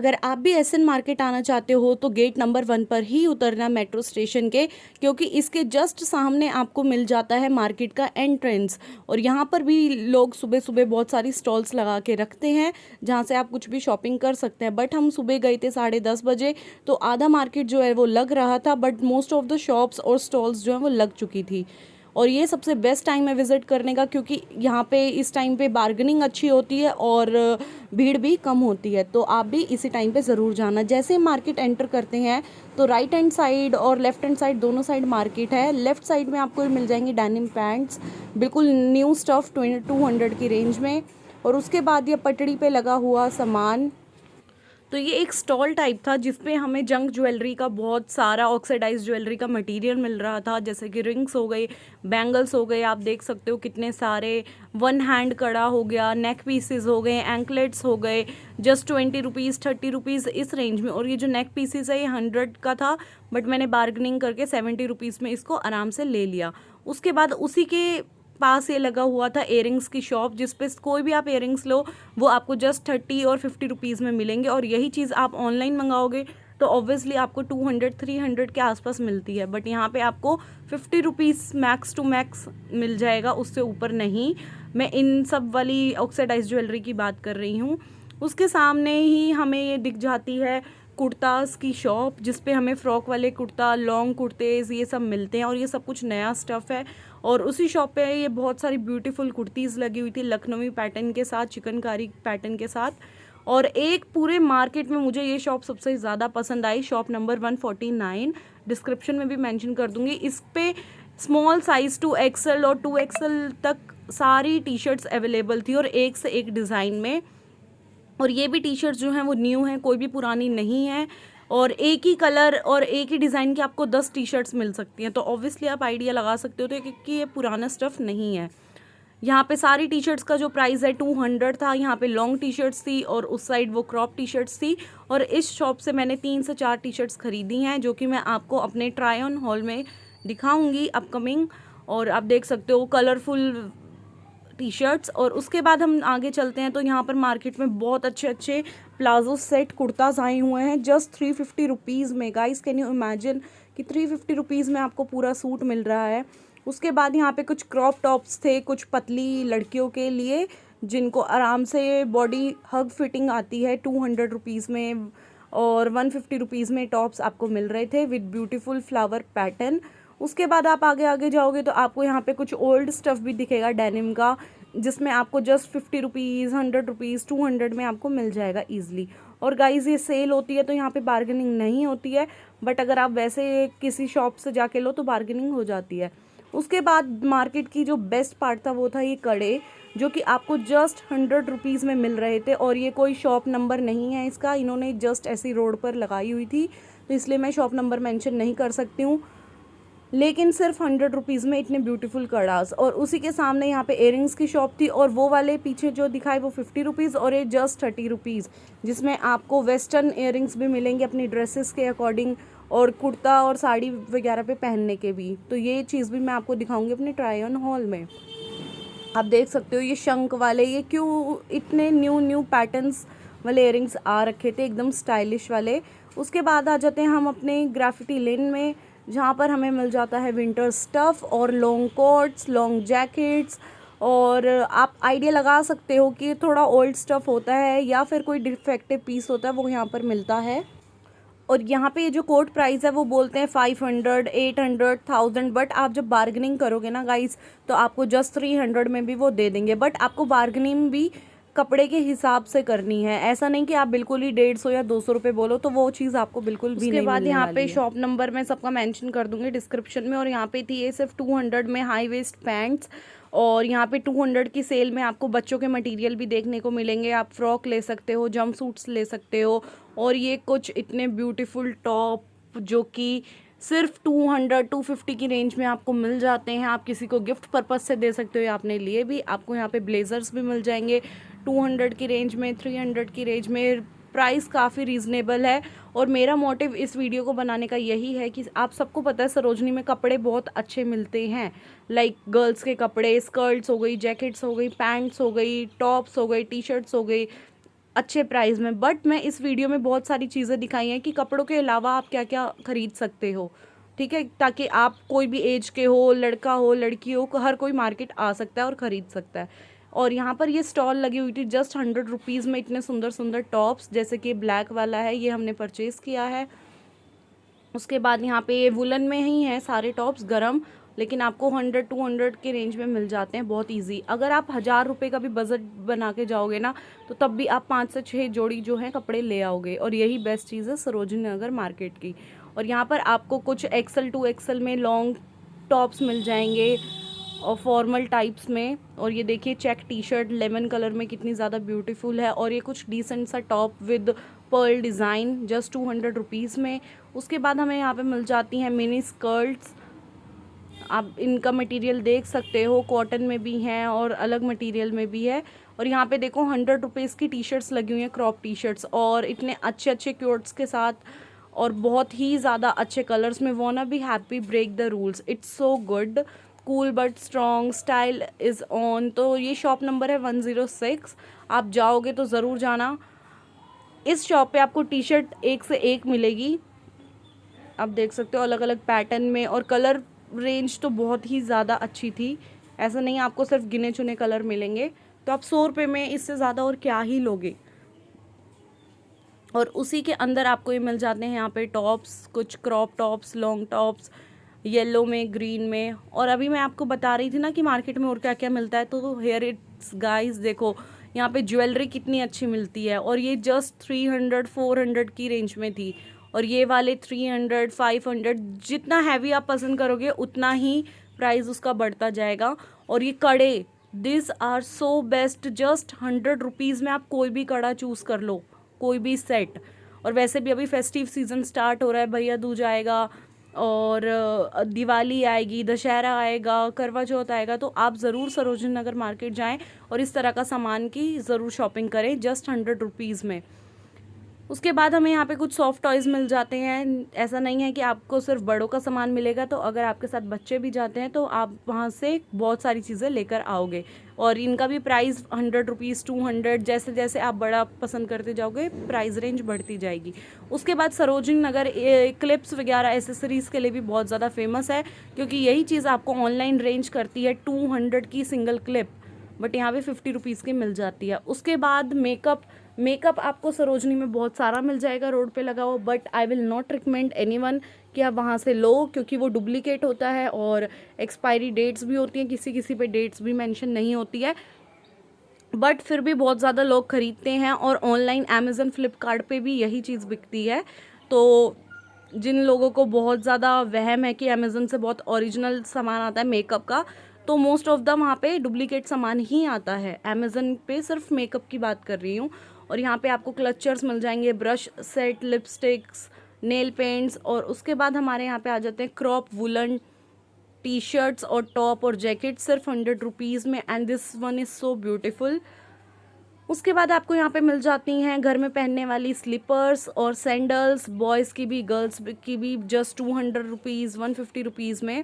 अगर आप भी एसएन मार्केट आना चाहते हो तो गेट नंबर 1 पर ही उतरना मेट्रो स्टेशन के, क्योंकि इसके जस्ट सामने आपको मिल जाता है मार्केट का एंट्रेंस। और यहाँ पर भी लोग सुबह सुबह बहुत सारी स्टॉल्स लगा के रखते हैं जहाँ से आप कुछ भी शॉपिंग कर सकते हैं। बट हम सुबह गए थे 10:30 बजे, तो आधा मार्केट जो है वो लग रहा था, but most of the shops और स्टॉल्स जो है वो लग चुकी थी। और ये सबसे बेस्ट टाइम है विज़िट करने का, क्योंकि यहाँ पे इस टाइम पे बार्गेनिंग अच्छी होती है और भीड़ भी कम होती है। तो आप भी इसी टाइम पे ज़रूर जाना। जैसे मार्केट एंटर करते हैं तो राइट हैंड साइड और लेफ्ट हैंड साइड दोनों साइड मार्केट है। लेफ्ट साइड में आपको मिल जाएंगे डेनिम पैंट्स, बिल्कुल न्यू स्टफ़ 200 की रेंज में। और उसके बाद ये पटड़ी पे लगा हुआ सामान, तो ये एक स्टॉल टाइप था जिसपे हमें जंक ज्वेलरी का बहुत सारा ऑक्सीडाइज ज्वेलरी का मटेरियल मिल रहा था, जैसे कि रिंग्स हो गई, बैंगल्स हो गए, आप देख सकते हो कितने सारे, वन हैंड कड़ा हो गया, नेक पीसेस हो गए, एंकलेट्स हो गए, जस्ट 20 रुपीज़ 30 रुपीज़ इस रेंज में। और ये जो नेक पीसेस है ये 100 का था, बट मैंने बार्गनिंग करके 70 रुपीज़ में इसको आराम से ले लिया। उसके बाद उसी के पास ये लगा हुआ था इयरिंग्स की शॉप, जिस पे कोई भी आप इयरिंग्स लो वो आपको जस्ट 30 और 50 रुपीज़ में मिलेंगे। और यही चीज़ आप ऑनलाइन मंगाओगे तो ऑब्वियसली आपको 200-300 के आसपास मिलती है, बट यहाँ पे आपको 50 रुपीज़ मैक्स टू मैक्स मिल जाएगा, उससे ऊपर नहीं। मैं इन सब वाली ऑक्सीडाइज ज्वेलरी की बात कर रही हूँ। उसके सामने ही हमें ये दिख जाती है कुर्ताज़ की शॉप, जिस पे हमें फ़्रॉक वाले कुर्ता, लॉन्ग कुर्तेज़ ये सब मिलते हैं, और ये सब कुछ नया स्टफ़ है। और उसी शॉप पे ये बहुत सारी ब्यूटीफुल कुर्तीज़ लगी हुई थी लखनवी पैटर्न के साथ, चिकनकारी पैटर्न के साथ। और एक पूरे मार्केट में मुझे ये शॉप सबसे ज़्यादा पसंद आई, शॉप नंबर 149, डिस्क्रिप्शन में भी मेंशन कर दूँगी। इस पे स्मॉल साइज़ 2XL और 2XL तक सारी टी शर्ट्स अवेलेबल थी, और एक से एक डिज़ाइन में। और ये भी टी शर्ट्स जो हैं वो न्यू हैं, कोई भी पुरानी नहीं है, और एक ही कलर और एक ही डिज़ाइन की आपको 10 टी शर्ट्स मिल सकती हैं। तो ऑब्वियसली आप आइडिया लगा सकते हो तो कि ये पुराना स्टफ़ नहीं है। यहाँ पे सारी टी शर्ट्स का जो प्राइस है 200 था। यहाँ पे लॉन्ग टी शर्ट्स थी और उस साइड वो क्रॉप टी शर्ट्स थी। और इस शॉप से मैंने 3 से 4 टी शर्ट्स खरीदी हैं, जो कि मैं आपको अपने ट्राई ऑन हॉल में दिखाऊंगी अपकमिंग। और आप देख सकते हो कलरफुल टी शर्ट्स। और उसके बाद हम आगे चलते हैं तो यहाँ पर मार्केट में बहुत अच्छे अच्छे प्लाजो सेट कुर्ताज आए हुए हैं जस्ट 350 रुपीज़ में। गाइस कैन यू इमेजिन कि 350 रुपीज़ में आपको पूरा सूट मिल रहा है। उसके बाद यहाँ पे कुछ क्रॉप टॉप्स थे, कुछ पतली लड़कियों के लिए जिनको आराम से बॉडी हग फिटिंग आती है, 200 रुपीज़ में। और 150 रुपीज़ में टॉप्स आपको मिल रहे थे विद ब्यूटीफुल फ्लावर पैटर्न। उसके बाद आप आगे आगे जाओगे तो आपको यहाँ पे कुछ ओल्ड स्टफ़ भी दिखेगा डेनिम का, जिसमें आपको जस्ट 50 रुपीज़ 100 रुपीज़ 200 में आपको मिल जाएगा ईजिली। और गाइज़ ये सेल होती है तो यहाँ पे बार्गेनिंग नहीं होती है, बट अगर आप वैसे किसी शॉप से जाके लो तो बार्गेनिंग हो जाती है। उसके बाद मार्केट की जो बेस्ट पार्ट था वो था ये कड़े, जो कि आपको जस्ट 100 रुपीज़ में मिल रहे थे। और ये कोई शॉप नंबर नहीं है इसका, इन्होंने जस्ट ऐसी रोड पर लगाई हुई थी, तो इसलिए मैं शॉप नंबर मेंशन नहीं कर सकती हूँ। लेकिन सिर्फ 100 रुपीज़ में इतने ब्यूटीफुल कड़ास। और उसी के सामने यहाँ पे इयरिंग्स की शॉप थी, और वो वाले पीछे जो दिखाए वो 50 रुपीज़ और ये जस्ट 30 रुपीज़, जिसमें आपको वेस्टर्न इयरिंग्स भी मिलेंगे अपनी ड्रेसेस के अकॉर्डिंग, और कुर्ता और साड़ी वगैरह पे पहनने के भी। तो ये चीज़ भी मैं आपको दिखाऊंगी अपने ट्राई ऑन हॉल में। आप देख सकते हो ये शंख वाले, ये क्यों इतने न्यू पैटर्न्स वाले इयरिंग्स आ रखे थे, एकदम स्टाइलिश वाले। उसके बाद आ जाते हैं हम अपने ग्राफिटी लेन में, जहाँ पर हमें मिल जाता है विंटर स्टफ़ और लॉन्ग कोट्स, लॉन्ग जैकेट्स। और आप आइडिया लगा सकते हो कि थोड़ा ओल्ड स्टफ़ होता है या फिर कोई डिफेक्टिव पीस होता है, वो यहाँ पर मिलता है। और यहाँ पे ये जो कोट प्राइस है वो बोलते हैं 500, 800, 1000, बट आप जब बार्गेनिंग करोगे ना गाइस तो आपको जस्ट 300 में भी वो दे देंगे। बट आपको बार्गेनिंग भी कपड़े के हिसाब से करनी है, ऐसा नहीं कि आप बिल्कुल ही 150 या 200 रुपये बोलो तो वो चीज़ आपको बिल्कुल भी नहीं मिलने वाली है। यहाँ पे शॉप नंबर मैं सबका मेंशन कर दूंगी डिस्क्रिप्शन में। और यहाँ पे थी ये सिर्फ 200 में हाई वेस्ट पैंट्स। और यहाँ पे 200 की सेल में आपको बच्चों के मटेरियल भी देखने को मिलेंगे, आप फ्रॉक ले सकते हो, जंप सूट्स ले सकते हो। और ये कुछ इतने ब्यूटीफुल टॉप जो कि सिर्फ 200-250 की रेंज में आपको मिल जाते हैं, आप किसी को गिफ्ट पर्पज़ से दे सकते हो या अपने लिए भी। आपको यहाँ पे ब्लेजर्स भी मिल जाएंगे 200 की रेंज में, 300 की रेंज में। प्राइस काफ़ी रीज़नेबल है। और मेरा मोटिव इस वीडियो को बनाने का यही है कि आप सबको पता है सरोजनी में कपड़े बहुत अच्छे मिलते हैं, लाइक गर्ल्स के कपड़े, स्कर्ट्स हो गई, जैकेट्स हो गई, पैंट्स हो गई, टॉप्स हो गई, टी शर्ट्स हो गई, अच्छे प्राइस में। बट मैं इस वीडियो में बहुत सारी चीज़ें दिखाई हैं कि कपड़ों के अलावा आप क्या क्या खरीद सकते हो, ठीक है, ताकि आप कोई भी एज के हो, लड़का हो लड़की हो, हर कोई मार्केट आ सकता है और ख़रीद सकता है। और यहाँ पर ये स्टॉल लगी हुई थी जस्ट 100 रुपीज़ में, इतने सुंदर सुंदर टॉप्स, जैसे कि ब्लैक वाला है ये हमने परचेज़ किया है। उसके बाद यहाँ पे ये वुलन में ही है सारे टॉप्स गरम, लेकिन आपको 100-200 के रेंज में मिल जाते हैं बहुत इजी। अगर आप 1000 रुपये का भी बजट बना के जाओगे ना, तो तब भी आप 5 से 6 जोड़ी जो है कपड़े ले आओगे। और यही बेस्ट चीज़ है सरोजिनी नगर मार्केट की। और यहाँ पर आपको कुछ XL 2XL में लॉन्ग टॉप्स मिल जाएंगे और फॉर्मल टाइप्स में। और ये देखिए check T shirt lemon colour में कितनी ज़्यादा ब्यूटीफुल है। और ये कुछ डिसेंट सा top with Perl design just 200 rupees में। उसके बाद हमें यहाँ पे मिल जाती हैं मिनी स्कर्ट्स। आप इनका मटेरियल देख सकते हो, कॉटन में भी हैं और अलग मटेरियल में भी है। और यहाँ पे देखो 100 रुपीज़ की टी शर्ट्स लगी हुई हैं, क्रॉप टी शर्ट्स, और इतने अच्छे अच्छे क्योट्स के साथ और बहुत ही ज़्यादा अच्छे कलर्स में। Wanna be happy, break the rules, it's so good, cool but strong, style is on. तो ये शॉप नंबर है 106। आप जाओगे तो ज़रूर जाना। इस शॉप पे आपको टी शर्ट एक से एक मिलेगी, आप देख सकते हो अलग अलग पैटर्न में। और कलर रेंज तो बहुत ही ज़्यादा अच्छी थी, ऐसा नहीं आपको सिर्फ गिने चुने कलर मिलेंगे। तो आप 100 रुपये में इससे ज़्यादा और क्या ही लोगे। और उसी के अंदर आपको ये मिल जाते हैं यहाँ पे टॉप्स, कुछ crop tops, long tops, yellow में, ग्रीन में। और अभी मैं आपको बता रही थी ना कि मार्केट में और क्या क्या मिलता है, तो हेयर इट्स गाइस देखो यहाँ पे ज्वेलरी कितनी अच्छी मिलती है। और ये जस्ट 300-400 की रेंज में थी। और ये वाले 300-500, जितना हैवी आप पसंद करोगे उतना ही प्राइस उसका बढ़ता जाएगा। और ये कड़े, this are so best, just 100 rupees में आप कोई भी कड़ा चूज़ कर लो, कोई भी सेट। और वैसे भी अभी फेस्टिव सीज़न स्टार्ट हो रहा है, भैया दूज आएगा और दिवाली आएगी, दशहरा आएगा, करवा चौथ आएगा, तो आप ज़रूर सरोजिनी नगर मार्केट जाएं और इस तरह का सामान की ज़रूर शॉपिंग करें जस्ट 100 रुपीज़ में। उसके बाद हमें यहाँ पे कुछ सॉफ्ट टॉयज़ मिल जाते हैं। ऐसा नहीं है कि आपको सिर्फ बड़ों का सामान मिलेगा, तो अगर आपके साथ बच्चे भी जाते हैं तो आप वहाँ से बहुत सारी चीज़ें लेकर आओगे। और इनका भी प्राइस 100 रुपीज़, 200, जैसे जैसे आप बड़ा पसंद करते जाओगे प्राइस रेंज बढ़ती जाएगी। उसके बाद सरोजिनी नगर क्लिप्स वगैरह एसेसरीज़ के लिए भी बहुत ज़्यादा फेमस है, क्योंकि यही चीज़ आपको ऑनलाइन रेंज करती है 200 की सिंगल क्लिप, बट यहाँ पे 50 रुपीज़ की मिल जाती है। उसके बाद मेकअप आपको सरोजनी में बहुत सारा मिल जाएगा रोड पे लगा हुआ, but I will not recommend anyone कि आप वहाँ से लो, क्योंकि वो डुप्लीकेट होता है और एक्सपायरी डेट्स भी होती हैं, किसी किसी पे डेट्स भी मेंशन नहीं होती है, बट फिर भी बहुत ज़्यादा लोग ख़रीदते हैं। और ऑनलाइन अमेज़न फ्लिपकार्ट पे भी यही चीज़ बिकती है। तो जिन लोगों को बहुत ज़्यादा वहम है कि अमेज़न से बहुत ओरिजिनल सामान आता है मेकअप का, तो मोस्ट ऑफ द वहाँ पे डुप्लीकेट सामान ही आता है। अमेज़न पे सिर्फ मेकअप की बात कर रही हूँ। और यहाँ पे आपको क्लचर्स मिल जाएंगे, brush set, lipsticks, nail paints. और उसके बाद हमारे यहाँ पे आ जाते हैं क्रॉप वुलन टी शर्ट्स और टॉप और जैकेट, सिर्फ 100 रुपीज़ में, and this one is so beautiful. उसके बाद आपको यहाँ पे मिल जाती हैं घर में पहनने वाली स्लीपर्स और सैंडल्स, बॉयज़ की भी गर्ल्स की भी, जस्ट 200 रुपीज़, 150 रुपीज़ में,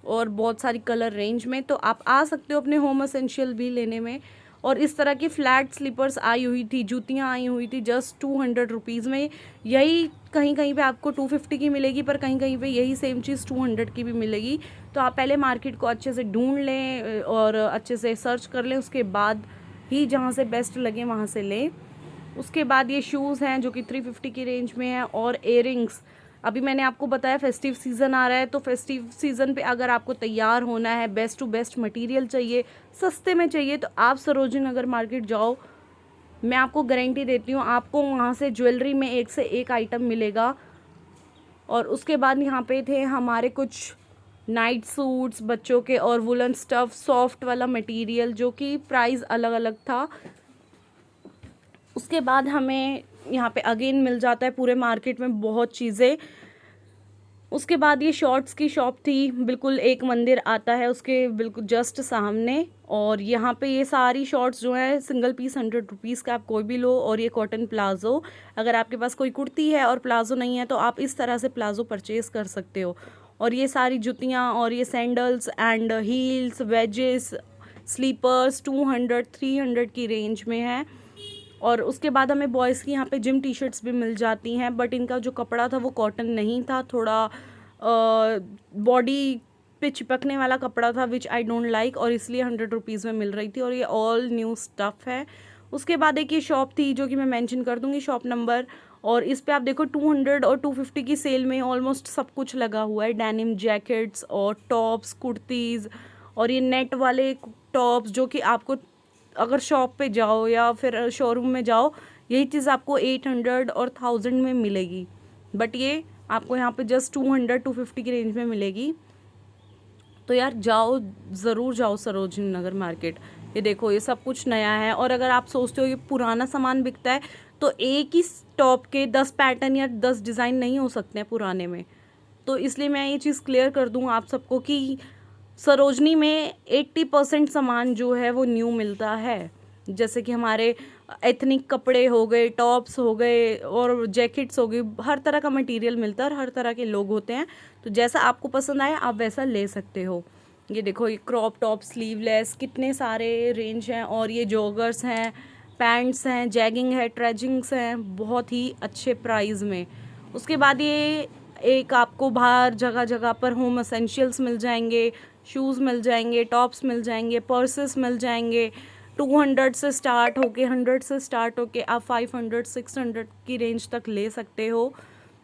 और बहुत सारी कलर रेंज में। तो आप आ सकते हो अपने होम एसेंशियल भी लेने में। और इस तरह की फ्लैट स्लीपर्स आई हुई थी, जूतियाँ आई हुई थी जस्ट 200 रुपीज़ में। यही कहीं कहीं पे आपको 250 की मिलेगी, पर कहीं कहीं पे यही सेम चीज़ 200 की भी मिलेगी। तो आप पहले मार्केट को अच्छे से ढूंढ लें और अच्छे से सर्च कर लें, उसके बाद ही जहाँ से बेस्ट लगे वहाँ से लें। उसके बाद ये शूज़ हैं जो कि 350 की रेंज में है। और इयरिंग्स, अभी मैंने आपको बताया फेस्टिव सीज़न आ रहा है, तो फेस्टिव सीज़न पे अगर आपको तैयार होना है, बेस्ट टू बेस्ट मटेरियल चाहिए, सस्ते में चाहिए, तो आप सरोजिनी नगर मार्केट जाओ। मैं आपको गारंटी देती हूँ आपको वहाँ से ज्वेलरी में एक से एक आइटम मिलेगा। और उसके बाद यहाँ पे थे हमारे कुछ नाइट सूट्स बच्चों के और वुलन स्टफ़, सॉफ्ट वाला मटेरियल, जो कि प्राइस अलग अलग था। उसके बाद हमें यहाँ पे अगेन मिल जाता है पूरे मार्केट में बहुत चीज़ें। उसके बाद ये शॉर्ट्स की शॉप थी, बिल्कुल एक मंदिर आता है उसके बिल्कुल जस्ट सामने। और यहाँ पे ये सारी शॉर्ट्स जो है सिंगल पीस 100 रुपीज़ का आप कोई भी लो। और ये कॉटन प्लाज़ो, अगर आपके पास कोई कुर्ती है और प्लाज़ो नहीं है तो आप इस तरह से प्लाज़ो परचेज़ कर सकते हो। और ये सारी जुतियाँ और ये sandals and heels, wedges, slippers 200-300 की रेंज में है। और उसके बाद हमें बॉयज़ की यहाँ पे जिम टी शर्ट्स भी मिल जाती हैं, बट इनका जो कपड़ा था वो कॉटन नहीं था, थोड़ा बॉडी पे चिपकने वाला कपड़ा था, विच आई डोंट लाइक, और इसलिए 100 रुपीज़ में मिल रही थी, और ये ऑल न्यू स्टफ़ है। उसके बाद एक ये शॉप थी जो कि मैं मेंशन कर दूँगी शॉप नंबर, और इस पे आप देखो 200 और 250 की सेल में ऑलमोस्ट सब कुछ लगा हुआ है, डेनिम जैकेट्स और टॉप्स, कुर्तीज़, और ये नेट वाले टॉप्स जो कि आपको अगर शॉप पे जाओ या फिर शोरूम में जाओ यही चीज़ आपको 800 और 1000 में मिलेगी, बट ये आपको यहाँ पे जस्ट 200-250 की रेंज में मिलेगी। तो यार जाओ, ज़रूर जाओ सरोजनी नगर मार्केट। ये देखो ये सब कुछ नया है, और अगर आप सोचते हो ये पुराना सामान बिकता है तो एक ही टॉप के 10 पैटर्न या 10 डिज़ाइन नहीं हो सकते हैं पुराने में। तो इसलिए मैं ये चीज़ क्लियर कर दूँ आप सबको कि सरोजनी में 80% सामान जो है वो न्यू मिलता है, जैसे कि हमारे एथनिक कपड़े हो गए, टॉप्स हो गए और जैकेट्स हो गई, हर तरह का मटेरियल मिलता है और हर तरह के लोग होते हैं। तो जैसा आपको पसंद आए आप वैसा ले सकते हो। ये देखो ये क्रॉप टॉप, स्लीवलेस, कितने सारे रेंज हैं, और ये जॉगर्स हैं, पैंट्स हैं, जैगिंग है, ट्रेजिंग्स हैं, बहुत ही अच्छे प्राइस में। उसके बाद ये एक आपको बाहर जगह जगह पर होम एसेंशियल्स मिल जाएंगे, शूज़ मिल जाएंगे, टॉप्स मिल जाएंगे, पर्सेस मिल जाएंगे। 200 से स्टार्ट होके 100 से स्टार्ट होके आप 500-600 की रेंज तक ले सकते हो।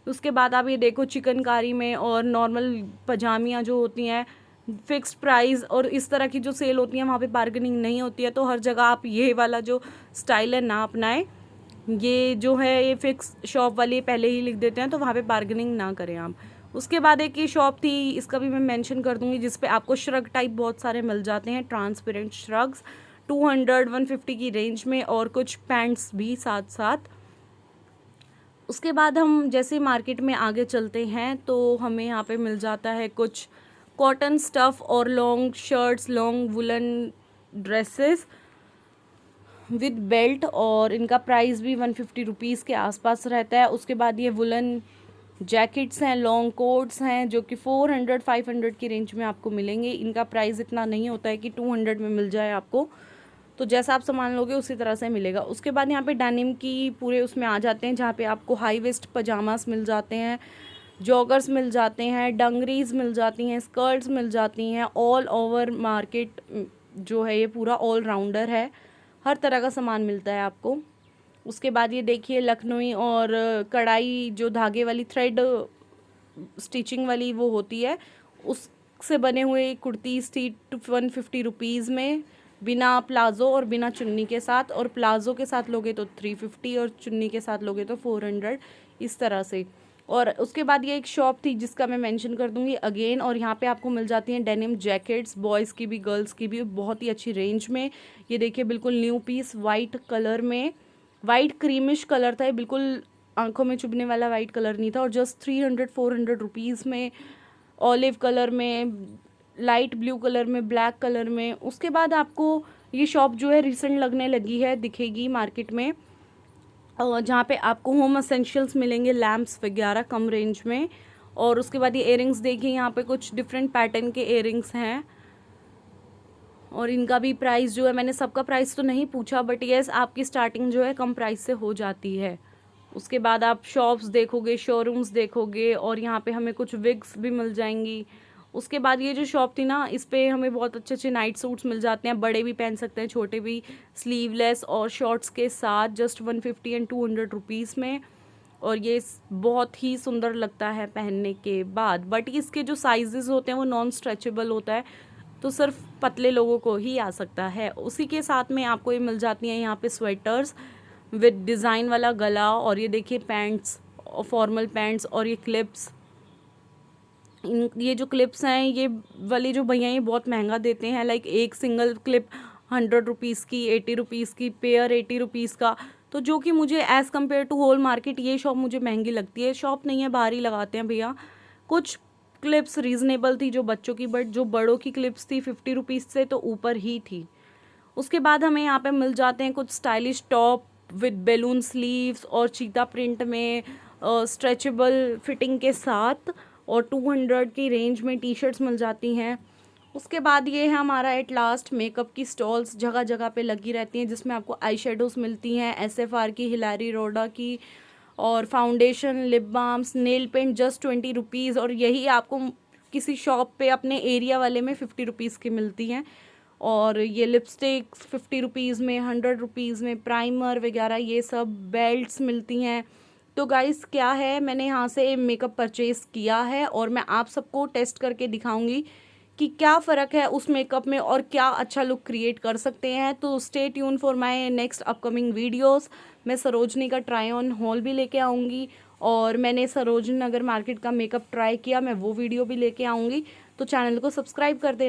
उसके बाद आप ये देखो चिकनकारी में और नॉर्मल पजामियाँ जो होती हैं फिक्स्ड प्राइस, और इस तरह की जो सेल होती है वहाँ पे बार्गेनिंग नहीं होती है, तो हर जगह आप ये वाला जो स्टाइल है ना अपनाएं। ये जो है ये फिक्स शॉप वाले पहले ही लिख देते हैं, तो वहाँ पे बार्गेनिंग ना करें आप। उसके बाद एक ये शॉप थी, इसका भी मैं मेंशन कर दूँगी, जिस पे आपको श्रग टाइप बहुत सारे मिल जाते हैं, ट्रांसपेरेंट श्रग्स 200-150 की रेंज में, और कुछ पैंट्स भी साथ साथ। उसके बाद हम जैसे मार्केट में आगे चलते हैं तो हमें यहाँ पे मिल जाता है कुछ कॉटन स्टफ़ और long shirts, long woollen dresses with belt, और इनका प्राइस भी 150 रुपीज़ के आसपास रहता है। उसके बाद ये वुलन जैकेट्स हैं, लॉन्ग कोट्स हैं, जो कि 400-500 की रेंज में आपको मिलेंगे। इनका प्राइस इतना नहीं होता है कि 200 में मिल जाए आपको, तो जैसा आप सामान लोगे उसी तरह से मिलेगा। उसके बाद यहाँ पे डेनिम की पूरे उसमें आ जाते हैं, जहाँ पे आपको हाई वेस्ट पजामास मिल जाते हैं, जॉगर्स मिल जाते हैं, डंगरीज मिल जाती हैं, स्कर्ट्स मिल जाती हैं। ऑल ओवर मार्केट जो है ये पूरा ऑल राउंडर है, हर तरह का सामान मिलता है आपको। उसके बाद ये देखिए लखनवी और कढ़ाई जो धागे वाली थ्रेड स्टिचिंग वाली वो होती है, उससे बने हुए कुर्तीज़ थी 150 रुपीज़ में, बिना प्लाज़ो और बिना चुन्नी के साथ, और प्लाज़ो के साथ लोगे तो 350 और चुन्नी के साथ लोगे तो 400, इस तरह से। और उसके बाद ये एक शॉप थी जिसका मैं मेंशन कर दूंगी अगेन, और यहाँ पे आपको मिल जाती हैं डेनिम जैकेट्स, बॉयज़ की भी गर्ल्स की भी, बहुत ही अच्छी रेंज में। ये देखिए बिल्कुल न्यू पीस वाइट कलर में, वाइट क्रीमिश कलर था, ये बिल्कुल आंखों में चुभने वाला वाइट कलर नहीं था, और जस्ट 300-400 रुपीज़ में, ऑलिव कलर में, लाइट ब्लू कलर में, ब्लैक कलर में। उसके बाद आपको ये शॉप जो है रिसेंट लगने लगी है, दिखेगी मार्केट में, जहाँ पे आपको होम एसेंशियल्स मिलेंगे, लैम्प्स वगैरह कम रेंज में। और उसके बाद ये इयरिंग्स देखिए, यहाँ पे कुछ डिफरेंट पैटर्न के इयरिंग्स हैं, और इनका भी प्राइस जो है, मैंने सबका प्राइस तो नहीं पूछा, बट येस आपकी स्टार्टिंग जो है कम प्राइस से हो जाती है। उसके बाद आप शॉप्स देखोगे, शोरूम्स देखोगे, और यहाँ पे हमें कुछ विग्स भी मिल जाएंगी। उसके बाद ये जो शॉप थी ना, इस पे हमें बहुत अच्छे अच्छे नाइट सूट्स मिल जाते हैं, बड़े भी पहन सकते हैं, छोटे भी, स्लीवलेस और शॉर्ट्स के साथ, जस्ट 150 एंड 200 रुपीज़ में। और ये बहुत ही सुंदर लगता है पहनने के बाद, बट इसके जो साइजेस होते हैं वो नॉन स्ट्रेचेबल होता है, तो सिर्फ पतले लोगों को ही आ सकता है। उसी के साथ में आपको ये मिल जाती हैं यहाँ पे स्वेटर्स विद डिज़ाइन वाला गला, और ये देखिए पैंट्स, फॉर्मल पैंट्स, और ये क्लिप्स। ये जो क्लिप्स हैं ये वाली जो भैया ये बहुत महंगा देते हैं, लाइक एक सिंगल क्लिप 100 रुपीज़ की, 80 रुपीज़ की, पेयर 80 रुपीज़ का, तो जो कि मुझे as compare to whole market ये शॉप मुझे महंगी लगती है। शॉप नहीं है, बाहर ही लगाते हैं भैया। कुछ क्लिप्स रीज़नेबल थी जो बच्चों की, बट जो बड़ों की क्लिप्स थी 50 रुपीज़ से तो ऊपर ही थी। उसके बाद हमें यहाँ पे मिल जाते हैं कुछ stylish top with balloon sleeves और चीता प्रिंट में, स्ट्रेचेबल फिटिंग के साथ, और 200 की रेंज में टी शर्ट्स मिल जाती हैं। उसके बाद ये है हमारा एट लास्ट मेकअप की स्टॉल्स जगह जगह पे लगी रहती हैं, जिसमें आपको आई शेडोज़ मिलती हैं SFR की, हिलारी रोडा की, और foundation, lip balms, nail paint just 20 rupees, और यही आपको किसी शॉप पे अपने एरिया वाले में 50 रुपीज़ की मिलती हैं। और ये लिपस्टिक्स 50 रुपीज़ में, 100 रुपीज़ में, प्राइमर वगैरह ये सब, बेल्ट्स मिलती हैं। तो गाइस क्या है, मैंने यहाँ से मेकअप परचेज़ किया है और मैं आप सबको टेस्ट करके दिखाऊंगी कि क्या फ़र्क है उस मेकअप में और क्या अच्छा लुक क्रिएट कर सकते हैं। तो stay tune for my next upcoming videos. मैं सरोजनी का ट्राई ऑन हॉल भी लेके आऊँगी, और मैंने सरोजनी नगर मार्केट का मेकअप ट्राई किया, मैं वो वीडियो भी लेके आऊँगी। तो चैनल को सब्सक्राइब कर देना।